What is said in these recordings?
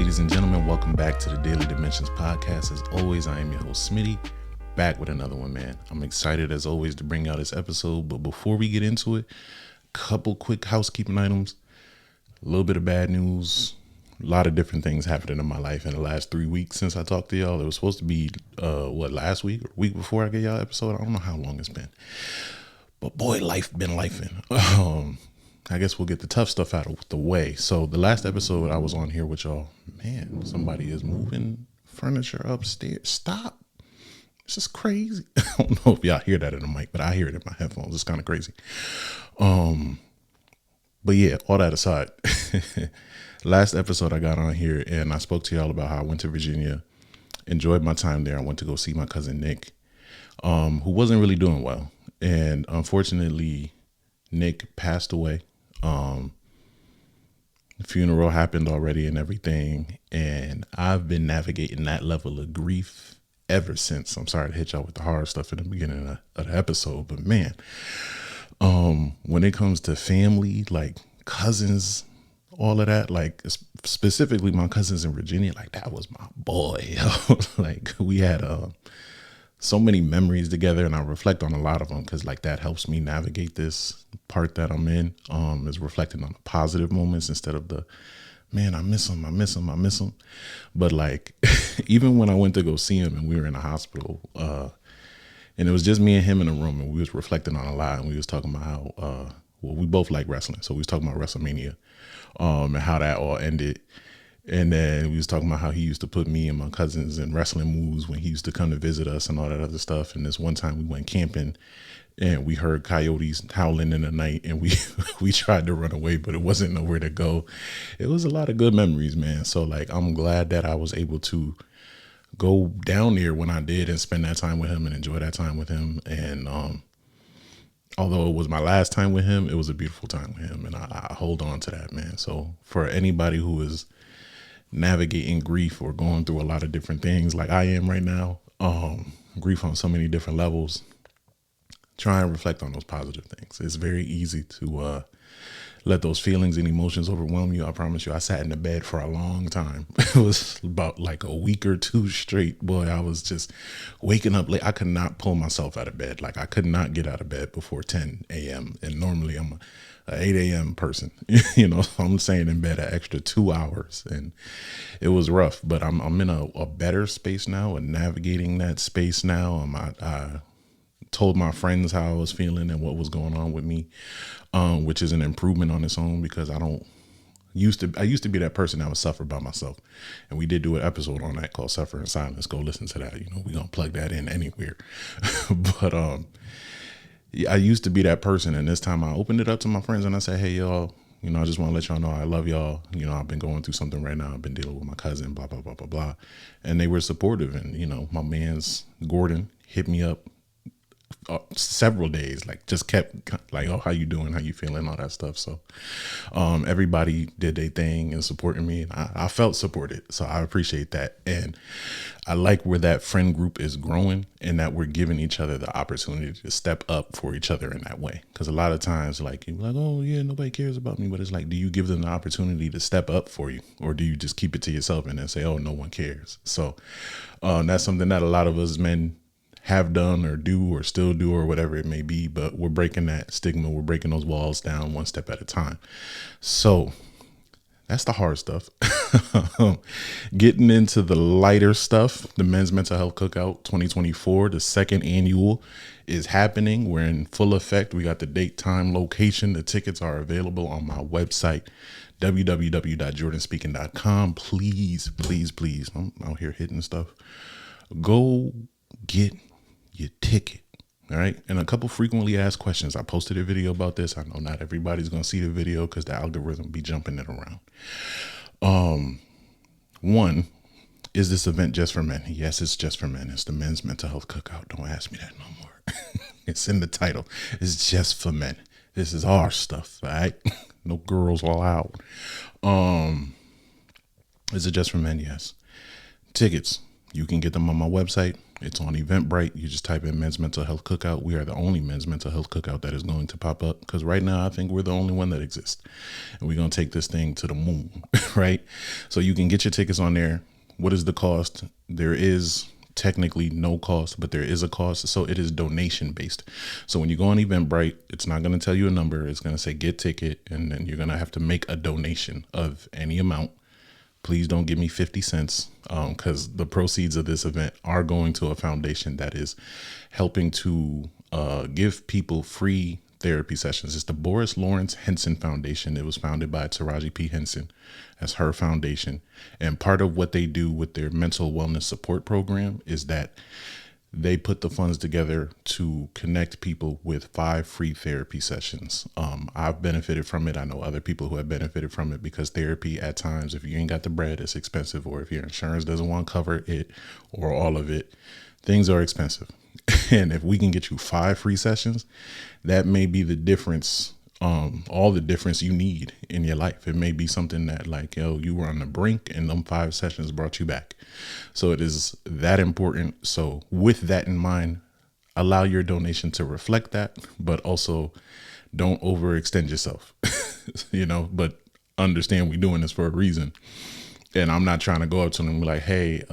ladies and gentlemen, welcome back to the Daily Dimensions podcast. As always, I am your host, Smitty, back with another one, man. I'm excited, as always, to bring out this episode, but before we get into it, couple quick housekeeping items, a little bit of bad news, a lot of different things happening in my life in the last 3 weeks since I talked to y'all. It was supposed to be, last week or week before I gave y'all an episode? I don't know how long it's been, but boy, life been lifing. I guess we'll get the tough stuff out of the way. So the last episode I was on here with y'all, man, somebody is moving furniture upstairs. Stop. This is crazy. I don't know if y'all hear that in the mic, but I hear it in my headphones. It's kind of crazy. But yeah, all that aside, last episode I got on here and I spoke to y'all about how I went to Virginia, enjoyed my time there. I went to go see my cousin Nick, who wasn't really doing well. And unfortunately, Nick passed away. The funeral happened already and everything, and I've been navigating that level of grief ever since. I'm sorry to hit y'all with the hard stuff in the beginning of the episode, but man, when it comes to family, like cousins, all of that, like specifically my cousins in Virginia, like that was my boy. Like we had so many memories together, and I reflect on a lot of them because like that helps me navigate this part that I'm in, is reflecting on the positive moments instead of the, man, I miss him. But like, even when I went to go see him and we were in the hospital, and it was just me and him in a room, and we was reflecting on a lot, and we was talking about how, we both like wrestling. So we was talking about WrestleMania, and how that all ended. And then we was talking about how he used to put me and my cousins in wrestling moves when he used to come to visit us and all that other stuff. And this one time we went camping and we heard coyotes howling in the night, and we tried to run away, but it wasn't nowhere to go. It was a lot of good memories, man. So like, I'm glad that I was able to go down there when I did and spend that time with him and enjoy that time with him. And, although it was my last time with him, it was a beautiful time with him. And I hold on to that, man. So for anybody who is navigating grief or going through a lot of different things like I am right now, grief on so many different levels, try and reflect on those positive things. It's very easy to let those feelings and emotions overwhelm you. I promise you, I sat in the bed for a long time. It was about like a week or two straight. Boy, I was just waking up late. I could not pull myself out of bed. Like I could not get out of bed before 10 a.m. And normally I'm a 8 a.m. person, so I'm staying in bed an extra 2 hours, and it was rough, but I'm in a better space now and navigating that space now. I told my friends how I was feeling and what was going on with me, which is an improvement on its own, because I used to be that person that would suffer by myself. And we did do an episode on that called Suffer in Silence. Go listen to that. We're going to plug that in anywhere. But, I used to be that person, and this time I opened it up to my friends and I said, hey, y'all, I just want to let y'all know I love y'all. I've been going through something right now. I've been dealing with my cousin, blah, blah, blah, blah, blah. And they were supportive. And, my man's Gordon hit me up several days, like just kept like, oh, how you doing? How you feeling? All that stuff. So everybody did their thing and supporting me. And I felt supported. So I appreciate that. And I like where that friend group is growing and that we're giving each other the opportunity to step up for each other in that way. Because a lot of times, like, you're like, oh, yeah, nobody cares about me. But it's like, do you give them the opportunity to step up for you? Or do you just keep it to yourself and then say, oh, no one cares? So that's something that a lot of us men have done or do or still do or whatever it may be, but we're breaking that stigma. We're breaking those walls down one step at a time. So that's the hard stuff. Getting into the lighter stuff, the Men's Mental Health Cookout 2024, the second annual is happening. We're in full effect. We got the date, time, location. The tickets are available on my website, www.jordanspeaking.com. Please, please, please. I'm out here hitting stuff. Go get your ticket. All right. And a couple frequently asked questions. I posted a video about this. I know not everybody's going to see the video because the algorithm be jumping it around. One, is this event just for men? Yes, it's just for men. It's the Men's Mental Health Cookout. Don't ask me that no more. It's in the title. It's just for men. This is our stuff. All right. No girls allowed. Is it just for men? Yes. Tickets You can get them on my website. It's on Eventbrite. You just type in Men's Mental Health Cookout. We are the only Men's Mental Health Cookout that is going to pop up, because right now I think we're the only one that exists. And we're going to take this thing to the moon, right? So you can get your tickets on there. What is the cost? There is technically no cost, but there is a cost. So it is donation based. So when you go on Eventbrite, it's not going to tell you a number. It's going to say get ticket, and then you're going to have to make a donation of any amount. Please don't give me 50 cents, because the proceeds of this event are going to a foundation that is helping to give people free therapy sessions. It's the Boris Lawrence Henson Foundation. It was founded by Taraji P. Henson. That's her foundation. And part of what they do with their mental wellness support program is that they put the funds together to connect people with 5 free therapy sessions. I've benefited from it. I know other people who have benefited from it, because therapy at times, if you ain't got the bread, it's expensive, or if your insurance doesn't want to cover it or all of it, things are expensive. And if we can get you 5 free sessions, that may be the difference, all the difference you need in your life. It may be something that, like, yo, you were on the brink and them 5 sessions brought you back. So it is that important. So with that in mind, allow your donation to reflect that, but also don't overextend yourself, but understand we're doing this for a reason. And I'm not trying to go up to them and be like, hey,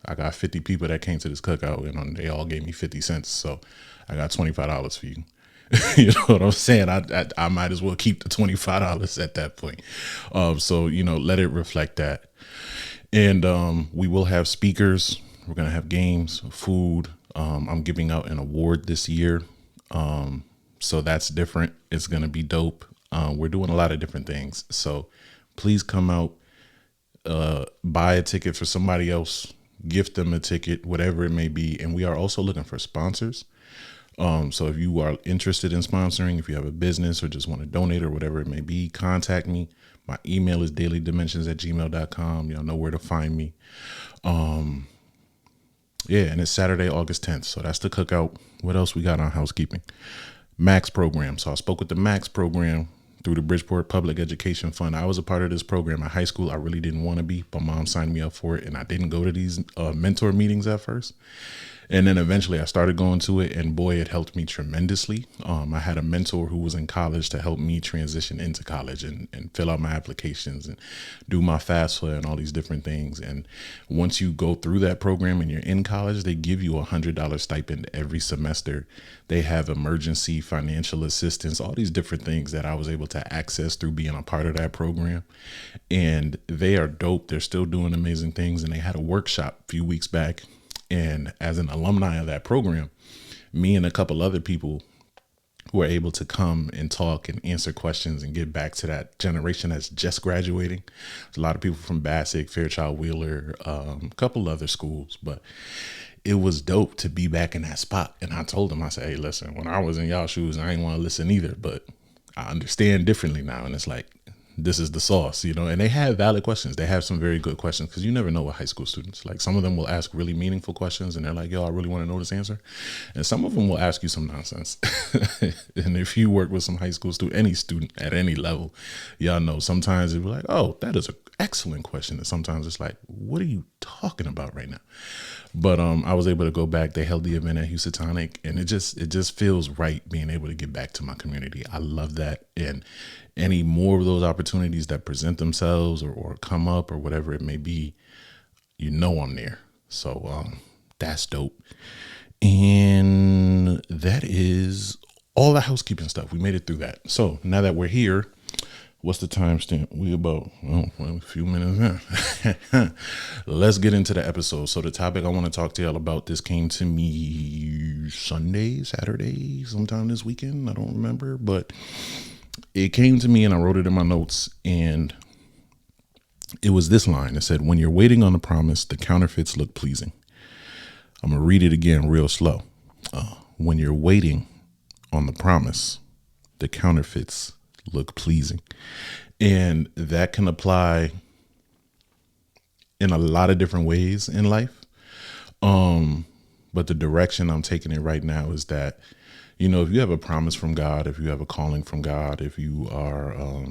I got 50 people that came to this cookout and they all gave me 50 cents. So I got $25 for you. You know what I'm saying? I might as well keep the $25 at that point. So, let it reflect that. And we will have speakers. We're going to have games, food. I'm giving out an award this year. So that's different. It's going to be dope. We're doing a lot of different things. So please come out. Buy a ticket for somebody else, gift them a ticket, whatever it may be. And we are also looking for sponsors. So if you are interested in sponsoring, if you have a business or just want to donate or whatever it may be, contact me. My email is dailydimensions@gmail.com. Y'all know where to find me. And it's Saturday, August 10th. So that's the cookout. What else we got on housekeeping? Max program. So I spoke with the Max program through the Bridgeport Public Education Fund. I was a part of this program in high school. I really didn't want to be, but mom signed me up for it, and I didn't go to these mentor meetings at first. And then eventually I started going to it, and boy, it helped me tremendously. I had a mentor who was in college to help me transition into college and fill out my applications and do my FAFSA and all these different things. And once you go through that program and you're in college, they give you $100 stipend every semester. They have emergency financial assistance, all these different things that I was able to access through being a part of that program. And they are dope. They're still doing amazing things. And they had a workshop a few weeks back. And as an alumni of that program, me and a couple other people who are able to come and talk and answer questions and get back to that generation that's just graduating. There's a lot of people from Bassick, Fairchild Wheeler, a couple other schools, but it was dope to be back in that spot. And I told them, I said, hey, listen, when I was in y'all shoes, I ain't want to listen either, but I understand differently now. And it's like, this is the sauce, and they have valid questions. They have some very good questions, because you never know with high school students. Like, some of them will ask really meaningful questions and they're like, yo, I really want to know this answer. And some of them will ask you some nonsense. And if you work with some high school student, any student at any level, y'all know sometimes it'll be like, oh, that is an excellent question. And sometimes it's like, what are you talking about right now? But I was able to go back. They held the event at Housatonic, and it just feels right being able to get back to my community. I love that. And any more of those opportunities that present themselves or come up or whatever it may be, I'm there. So that's dope. And that is all the housekeeping stuff. We made it through that. So now that we're here, what's the timestamp? We about a few minutes in. Let's get into the episode. So the topic I want to talk to y'all about, this came to me Saturday, sometime this weekend. I don't remember, but it came to me and I wrote it in my notes, and it was this line. It said, when you're waiting on the promise, the counterfeits look pleasing. I'm going to read it again real slow. When you're waiting on the promise, the counterfeits look pleasing. And that can apply in a lot of different ways in life. But the direction I'm taking it right now is that, if you have a promise from God, if you have a calling from God, if you are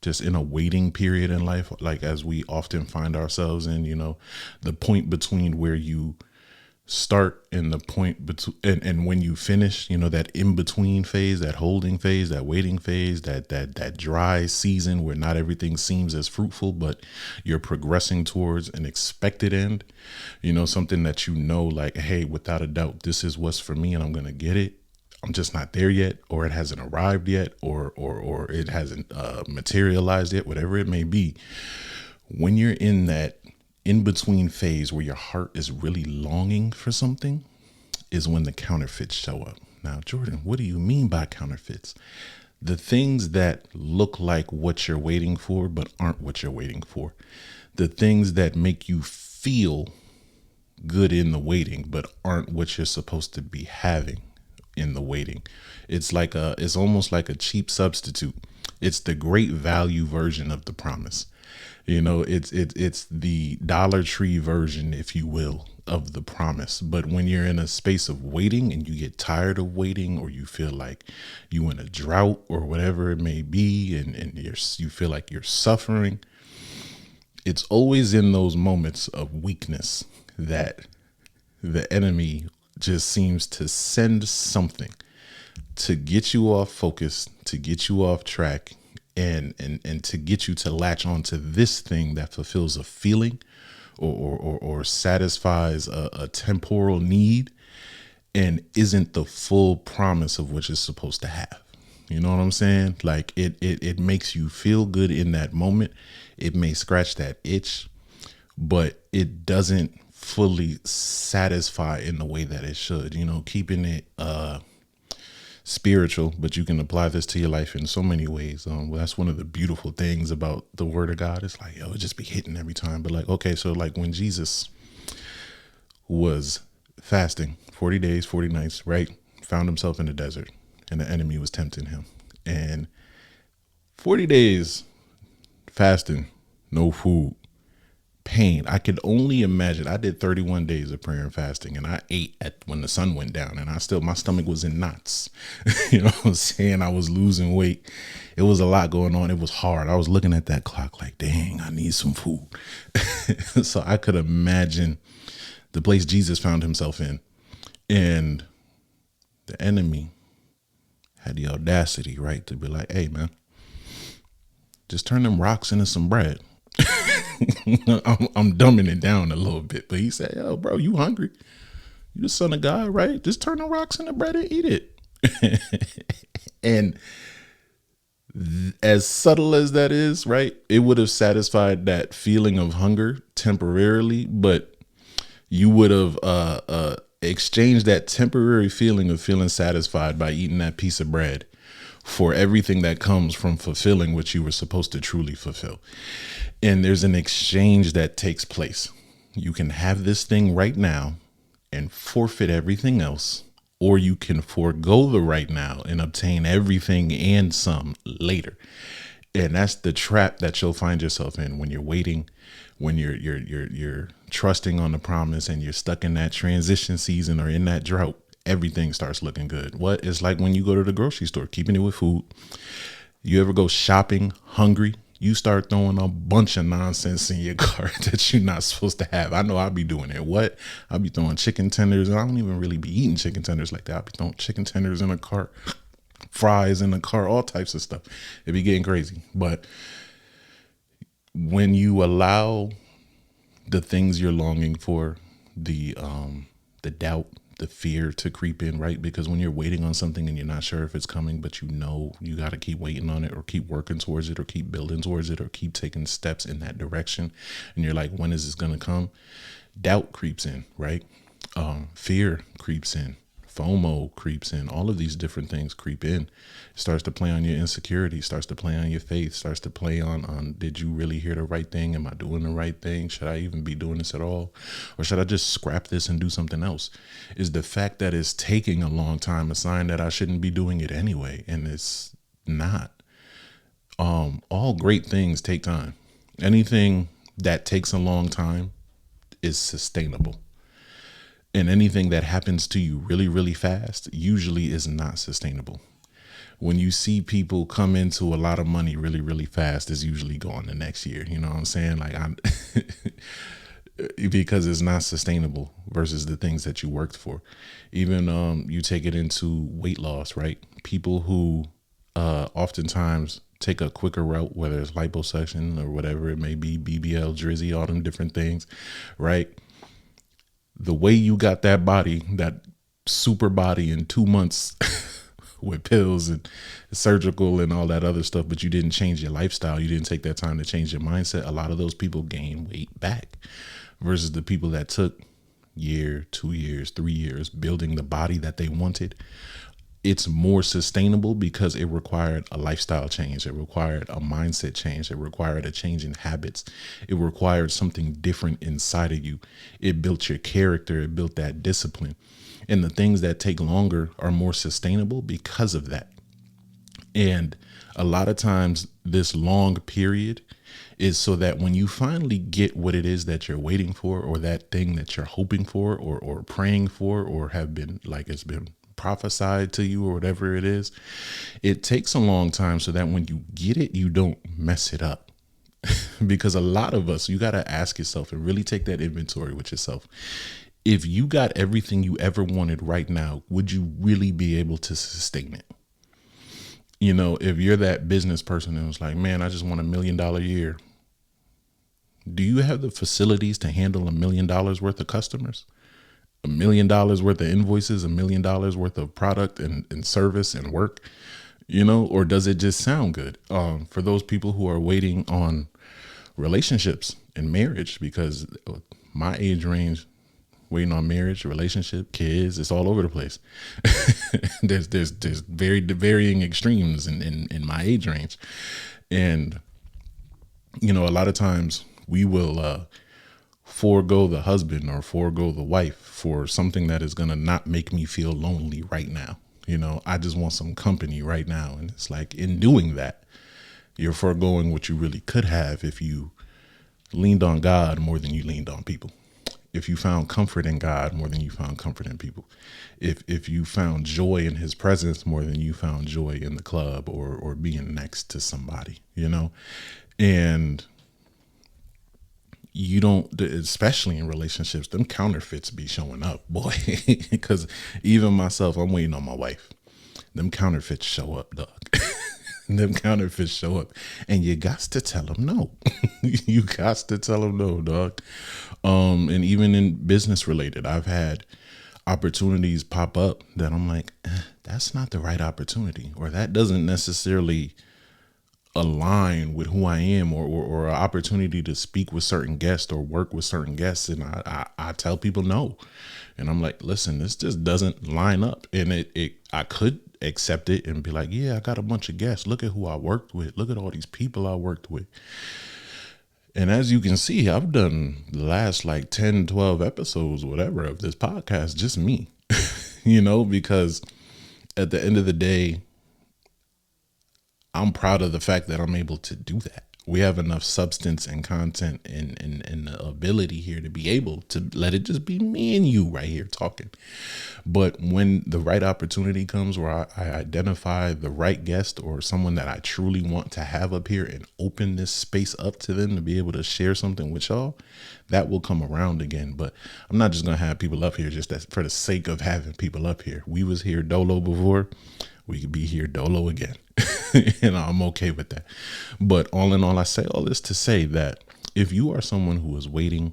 just in a waiting period in life, like as we often find ourselves in, the point between where you start and the point between and when you finish, that in between phase, that holding phase, that waiting phase, that dry season where not everything seems as fruitful, but you're progressing towards an expected end, something that, like, hey, without a doubt, this is what's for me and I'm going to get it. I'm just not there yet, or it hasn't arrived yet, or it hasn't materialized yet, whatever it may be. When you're in that in between phase where your heart is really longing for something is when the counterfeits show up. Now, Jordan, what do you mean by counterfeits? The things that look like what you're waiting for, but aren't what you're waiting for. The things that make you feel good in the waiting, but aren't what you're supposed to be having in the waiting. It's almost like a cheap substitute. It's the great value version of the promise. It's the Dollar Tree version, if you will, of the promise. But when you're in a space of waiting and you get tired of waiting, or you feel like you in a drought or whatever it may be, and you feel like you're suffering, it's always in those moments of weakness that the enemy just seems to send something to get you off focus, to get you off track, and to get you to latch onto this thing that fulfills a feeling or satisfies a temporal need and isn't the full promise of what you're supposed to have. You know what I'm saying? Like it makes you feel good in that moment. It may scratch that itch, but it doesn't fully satisfy in the way that it should, keeping it spiritual, but you can apply this to your life in so many ways. That's one of the beautiful things about the word of God. It's like, it just be hitting every time. But like, okay, so like when Jesus was fasting 40 days, 40 nights, right? Found himself in the desert and the enemy was tempting him. And 40 days fasting, no food, pain. I could only imagine. I did 31 days of prayer and fasting, and I ate when the sun went down, and my stomach was in knots. You know what I'm saying? I was losing weight. It was a lot going on. It was hard. I was looking at that clock like, dang, I need some food. So I could imagine the place Jesus found himself in. And the enemy had the audacity, right, to be like, hey, man, just turn them rocks into some bread. I'm dumbing it down a little bit, but he said, yo, bro, you hungry? You the son of God, right? Just turn the rocks into bread and eat it. And as subtle as that is, right, it would have satisfied that feeling of hunger temporarily, but you would have exchanged that temporary feeling of feeling satisfied by eating that piece of bread for everything that comes from fulfilling what you were supposed to truly fulfill. And there's an exchange that takes place. You can have this thing right now and forfeit everything else, or you can forego the right now and obtain everything and some later. And that's the trap that you'll find yourself in when you're waiting, when you're trusting on the promise and you're stuck in that transition season or in that drought. Everything starts looking good. What it's like when you go to the grocery store, keeping it with food. You ever go shopping hungry? You start throwing a bunch of nonsense in your cart that you're not supposed to have. I know I'll be doing it. What? I'll be throwing chicken tenders. I don't even really be eating chicken tenders like that. I'll be throwing chicken tenders in a cart, fries in a cart, all types of stuff. It'd be getting crazy. But when you allow the things you're longing for, the doubt, the fear to creep in, right? Because when you're waiting on something and you're not sure if it's coming, but you know you got to keep waiting on it or keep working towards it or keep building towards it or keep taking steps in that direction. And you're like, when is this going to come? Doubt creeps in, right? Fear creeps in. FOMO creeps in. All of these different things creep in. It starts to play on your insecurity, starts to play on your faith, starts to play on did you really hear the right thing? Am I doing the right thing? Should I even be doing this at all? Or should I just scrap this and do something else? Is the fact that it's taking a long time a sign that I shouldn't be doing it anyway? And it's not. All great things take time. Anything that takes a long time is sustainable. And anything that happens to you really, really fast usually is not sustainable. when you see people come into a lot of money really, really fast, it's usually gone the next year. You know what I'm saying? Like I'm because it's not sustainable versus the things that you worked for. Even you take it into weight loss, right? People who oftentimes take a quicker route, whether it's liposuction or whatever it may be, BBL, Drizzy, all them different things, right? The way you got that body, that super body in 2 months with pills and surgical and all that other stuff, but you didn't change your lifestyle. You didn't take that time to change your mindset. A lot of those people gain weight back versus the people that took year, 2 years, 3 years building the body that they wanted. It's more sustainable because it required a lifestyle change. It required a mindset change. It required a change in habits. It required something different inside of you. It built your character. It built that discipline. And the things that take longer are more sustainable because of that. And a lot of times this long period is so that when you finally get what it is that you're waiting for, or that thing that you're hoping for, or praying for, or have been like it's been prophesied to you or whatever it is, it takes a long time so that when you get it, you don't mess it up. Because a lot of us, you got to ask yourself and really take that inventory with yourself. If you got everything you ever wanted right now, would you really be able to sustain it? You know, if you're that business person and was like, man, I just want $1 million a year. Do you have the facilities to handle $1 million worth of customers? $1 million worth of invoices, $1 million worth of product and service and work, you know, or does it just sound good? For those people who are waiting on relationships and marriage, because my age range, waiting on marriage, relationship, kids, it's all over the place. there's very varying extremes in my age range. And, you know, a lot of times we will, forego the husband or forego the wife for something that is going to not make me feel lonely right now. You know, I just want some company right now. And it's like, in doing that, you're foregoing what you really could have if you leaned on God more than you leaned on people. If you found comfort in God more than you found comfort in people. If you found joy in his presence more than you found joy in the club or being next to somebody, you know. And you don't, especially in relationships, them counterfeits be showing up, boy. Because even myself, I'm waiting on my wife. Them counterfeits show up, dog. Them counterfeits show up, and you got to tell them no. You got to tell them no, dog. And even in business related, I've had opportunities pop up that I'm like, that's not the right opportunity, or that doesn't necessarily align with who I am, or an opportunity to speak with certain guests or work with certain guests. And I tell people no. And I'm like, listen, this just doesn't line up. And I could accept it and be like, yeah, I got a bunch of guests. Look at who I worked with. Look at all these people I worked with. And as you can see, I've done the last like 10, 12 episodes, whatever, of this podcast, just me, you know, because at the end of the day, I'm proud of the fact that I'm able to do that. We have enough substance and content and the ability here to be able to let it just be me and you right here talking. But when the right opportunity comes where I identify the right guest or someone that I truly want to have up here and open this space up to them to be able to share something with y'all, that will come around again. But I'm not just going to have people up here just for the sake of having people up here. We was here dolo before. We could be here dolo again. And I'm okay with that. But all in all, I say all this to say that if you are someone who is waiting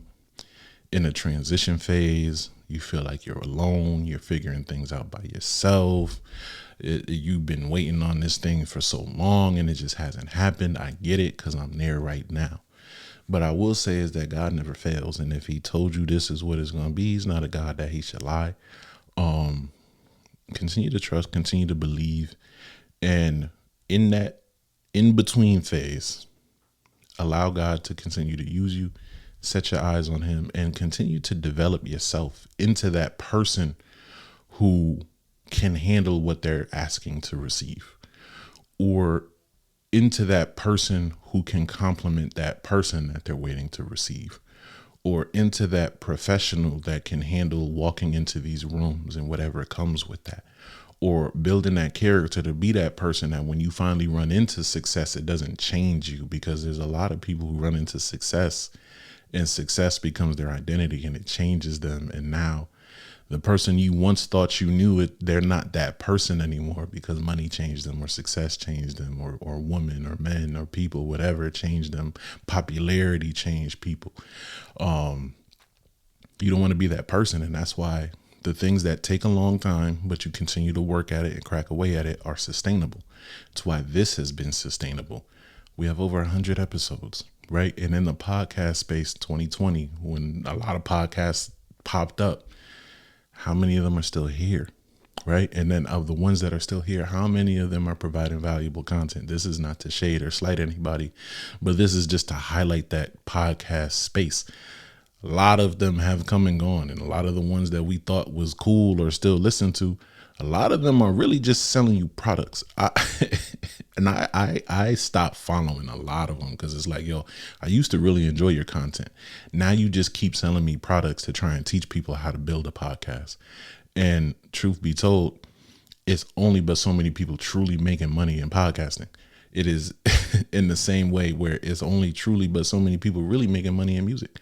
in a transition phase, you feel like you're alone, you're figuring things out by yourself, you've been waiting on this thing for so long and it just hasn't happened. I get it, because I'm there right now. But I will say is that God never fails. And if he told you this is what it's going to be, he's not a God that he should lie. Continue to trust, continue to believe. And in that in-between phase, allow God to continue to use you, set your eyes on him, and continue to develop yourself into that person who can handle what they're asking to receive, or into that person who can complement that person that they're waiting to receive, or into that professional that can handle walking into these rooms and whatever comes with that, or building that character to be that person that when you finally run into success, it doesn't change you, because there's a lot of people who run into success and success becomes their identity and it changes them. And now the person you once thought you knew, they're not that person anymore because money changed them, or success changed them, or women or men or people, whatever changed them. Popularity changed people. You don't want to be that person. And that's why the things that take a long time, but you continue to work at it and crack away at it, are sustainable. It's why this has been sustainable. We have over 100 episodes, right? And in the podcast space, 2020, when a lot of podcasts popped up, how many of them are still here, right? And then of the ones that are still here, how many of them are providing valuable content? This is not to shade or slight anybody, but this is just to highlight that podcast space. A lot of them have come and gone, and a lot of the ones that we thought was cool or still listen to, a lot of them are really just selling you products. I stopped following a lot of them because it's like, yo, I used to really enjoy your content. Now you just keep selling me products to try and teach people how to build a podcast. And truth be told, it's only but so many people truly making money in podcasting. It is in the same way where it's only truly but so many people really making money in music.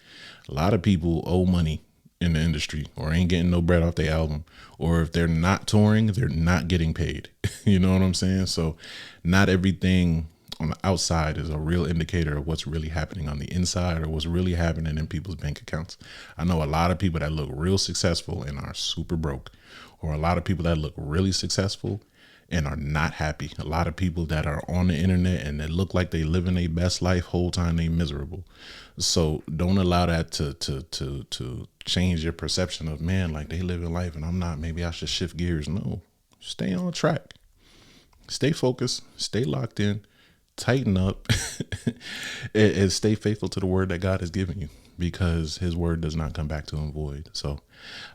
A lot of people owe money in the industry or ain't getting no bread off their album, or if they're not touring, they're not getting paid. You know what I'm saying? So not everything on the outside is a real indicator of what's really happening on the inside or what's really happening in people's bank accounts. I know a lot of people that look real successful and are super broke, or a lot of people that look really successful and are not happy. A lot of people that are on the internet and they look like they living their best life, whole time they miserable. So don't allow that to change your perception of, man, like they living life and I'm not, maybe I should shift gears. No, stay on track, stay focused, stay locked in, tighten up, and stay faithful to the word that God has given you, because his word does not come back to him void. So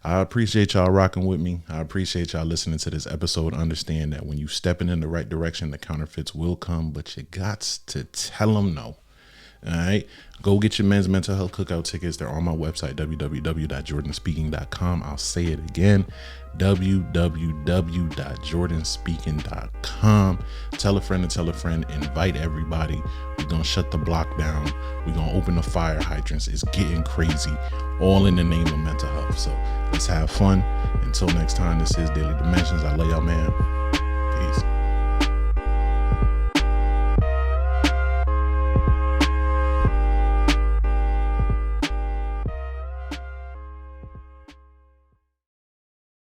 I appreciate y'all rocking with me. I appreciate y'all listening to this episode. Understand that when you stepping in the right direction, the counterfeits will come, but you got to tell them no. All right. Go get your men's mental health cookout tickets. They're on my website, www.jordanspeaking.com. I'll say it again, www.jordanspeaking.com. Tell a friend to tell a friend, invite everybody. We're going to shut the block down. We're going to open the fire hydrants. It's getting crazy, all in the name of mental health. So let's have fun. Until next time, this is Daily Dimensions. I love y'all, man.